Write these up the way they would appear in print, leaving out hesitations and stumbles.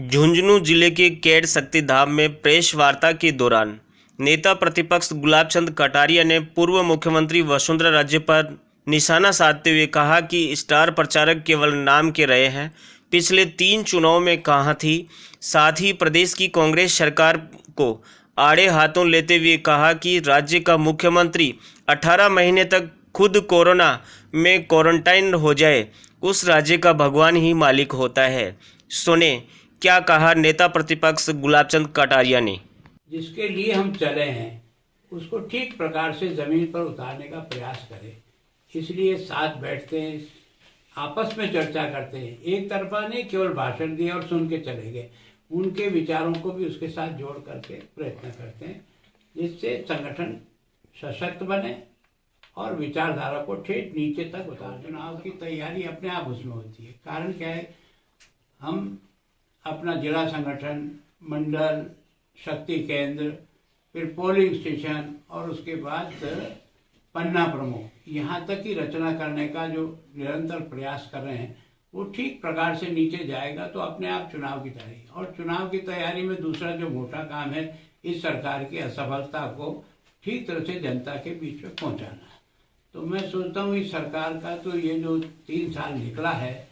झुंझुनू जिले के कैड शक्तिधाम में प्रेस वार्ता के दौरान नेता प्रतिपक्ष गुलाब चंद कटारिया ने पूर्व मुख्यमंत्री वसुंधरा राजे पर निशाना साधते हुए कहा कि स्टार प्रचारक केवल नाम के रहे हैं, पिछले 3 चुनाव में कहाँ थी। साथ ही प्रदेश की कांग्रेस सरकार को आड़े हाथों लेते हुए कहा कि राज्य का मुख्यमंत्री 18 महीने तक खुद कोरोना में क्वारंटाइन हो जाए, उस राज्य का भगवान ही मालिक होता है। सुने क्या कहा नेता प्रतिपक्ष गुलाब चंद कटारिया ने। जिसके लिए हम चले हैं उसको ठीक प्रकार से जमीन पर उतारने का प्रयास करें, इसलिए साथ बैठते हैं, आपस में चर्चा करते हैं। एक तरफा नहीं केवल भाषण दिए और सुन के चले गए, उनके विचारों को भी उसके साथ जोड़ करके प्रयत्न करते हैं, जिससे संगठन सशक्त बने और विचारधारा को ठेठ नीचे तक उतार। चुनाव की तैयारी अपने आप उसमें होती है। कारण क्या है, हम अपना जिला संगठन, मंडल, शक्ति केंद्र, फिर पोलिंग स्टेशन और उसके बाद पन्ना प्रमुख, यहाँ तक की रचना करने का जो निरंतर प्रयास कर रहे हैं वो ठीक प्रकार से नीचे जाएगा तो अपने आप चुनाव की तैयारी। और चुनाव की तैयारी में दूसरा जो मोटा काम है, इस सरकार की असफलता को ठीक तरह से जनता के बीच में पहुंचाना। तो मैं सोचता हूँ इस सरकार का तो ये जो 3 साल निकला है,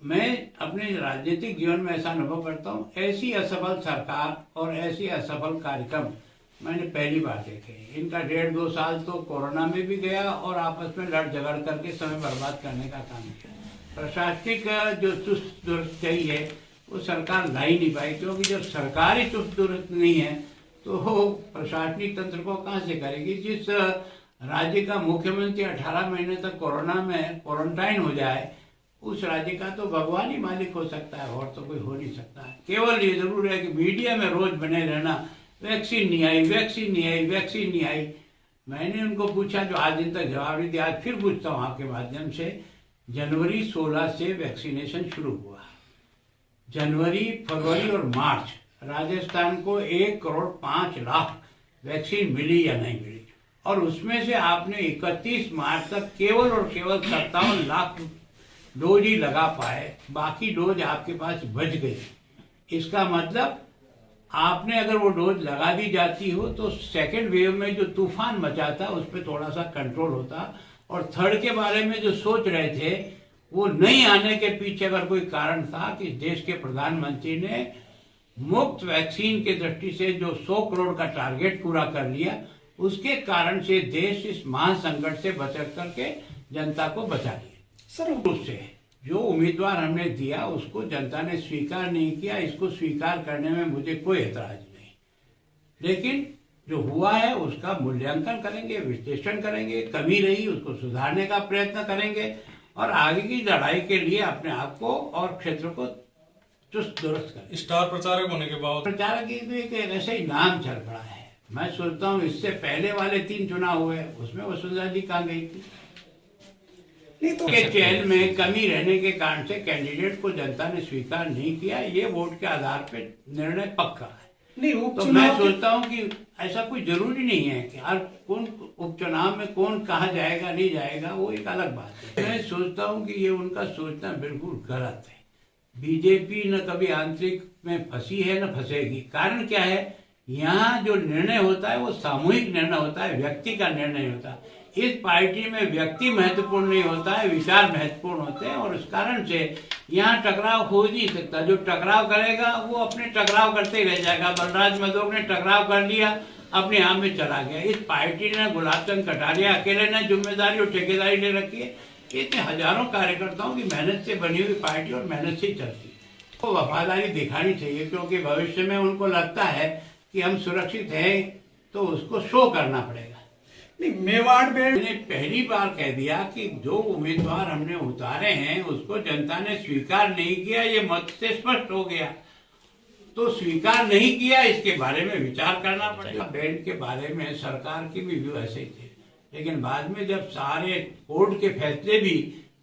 मैं अपने राजनीतिक जीवन में ऐसा अनुभव करता हूँ, ऐसी असफल सरकार और ऐसी असफल कार्यक्रम मैंने पहली बार देखे। इनका 1.5-2 साल तो कोरोना में भी गया और आपस में लड़ झगड़ करके समय बर्बाद करने का काम किया। प्रशासनिक जो चुस्त दुरुस्त चाहिए वो सरकार ला ही नहीं पाई, क्योंकि जब सरकार ही चुस्त दुरुस्त नहीं है तो प्रशासनिक तंत्र को कहाँ से करेगी। जिस राज्य का मुख्यमंत्री 18 महीने तक कोरोना में क्वारंटाइन हो जाए, उस राज्य का तो भगवान ही मालिक हो सकता है, और तो कोई हो नहीं सकता है। केवल ये जरूर है कि मीडिया में रोज बने रहना, वैक्सीन नहीं आई, वैक्सीन नहीं आई, वैक्सीन नहीं आई। मैंने उनको पूछा, जो आज दिन तक जवाब नहीं दिया, आज फिर पूछता हूँ आपके माध्यम से, जनवरी 16 से वैक्सीनेशन शुरू हुआ। जनवरी, फरवरी और मार्च राजस्थान को 1,05,00,000 वैक्सीन मिली या नहीं मिली, और उसमें से आपने 31 मार्च तक केवल और केवल 57 लाख डोज ही लगा पाए, बाकी डोज आपके पास बच गई। इसका मतलब आपने अगर वो डोज लगा दी जाती हो तो सेकेंड वेव में जो तूफान मचा था उस पर थोड़ा सा कंट्रोल होता, और थर्ड के बारे में जो सोच रहे थे वो नहीं आने के पीछे अगर कोई कारण था कि देश के प्रधानमंत्री ने मुफ्त वैक्सीन के दृष्टि से जो 100 करोड़ का टारगेट पूरा कर लिया, उसके कारण से देश इस महासंकट से बच करके जनता को बचा लिया। सर, उससे जो उम्मीदवार हमने दिया उसको जनता ने स्वीकार नहीं किया, इसको स्वीकार करने में मुझे कोई एतराज नहीं, लेकिन जो हुआ है उसका मूल्यांकन करेंगे, विश्लेषण करेंगे, कमी रही उसको सुधारने का प्रयत्न करेंगे, और आगे की लड़ाई के लिए अपने आप को और क्षेत्र को चुस्त दुरुस्त करेंगे। स्टार प्रचारक होने के बाद प्रचारक एक ऐसे ही नाम चल पड़ा है। मैं सोचता हूँ इससे पहले वाले 3 चुनाव हुए उसमें वसुंधरा जी कहाँ गई थी। नहीं तो के चयन में कमी रहने के कारण से कैंडिडेट को जनता ने स्वीकार नहीं किया, ये वोट के आधार पे निर्णय पक्का है। नहीं, तो मैं सोचता हूँ कि ऐसा कोई जरूरी नहीं है कि हर कौन उपचुनाव में कौन कहाँ जाएगा नहीं जाएगा, वो एक अलग बात है। मैं सोचता हूँ कि ये उनका सोचना बिल्कुल गलत है। बीजेपी न कभी आंतरिक में फंसी है न फंसेगी। कारण क्या है, यहाँ जो निर्णय होता है वो सामूहिक निर्णय होता है, व्यक्ति का निर्णय होता है। इस पार्टी में व्यक्ति महत्वपूर्ण नहीं होता है, विचार महत्वपूर्ण होते हैं, और इस कारण से यहाँ टकराव हो नहीं सकता। जो टकराव करेगा वो अपने टकराव करते रह जाएगा। बलराज मधोक ने टकराव कर लिया, अपने आप में चला गया। इस पार्टी ने गुलाब चंद कटारिया अकेले ने जिम्मेदारी और ठेकेदारी ले रखी है। इतने हजारों कार्यकर्ताओं की मेहनत से बनी हुई पार्टी और मेहनत से चलती है, तो वफादारी दिखानी चाहिए, क्योंकि भविष्य में उनको लगता है कि हम सुरक्षित हैं तो उसको शो करना पड़ेगा। नहीं, मेवाड़ में मैंने पहली बार कह दिया कि जो उम्मीदवार हमने उतारे हैं उसको जनता ने स्वीकार नहीं किया, ये मत से स्पष्ट हो गया। तो स्वीकार नहीं किया, इसके बारे में विचार करना पड़ेगा। बैंड के बारे में सरकार की भी व्यू ऐसे ही थे, लेकिन बाद में जब सारे कोर्ट के फैसले भी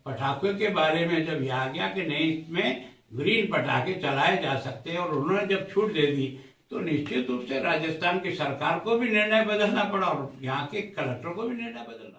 पटाखों के बारे में जब ये आ गया कि नहीं, इसमें ग्रीन पटाखे चलाए जा सकते हैं, और उन्होंने जब छूट दे दी, तो निश्चित रूप से राजस्थान की सरकार को भी निर्णय बदलना पड़ा और यहाँ के कलेक्टर को भी निर्णय बदलना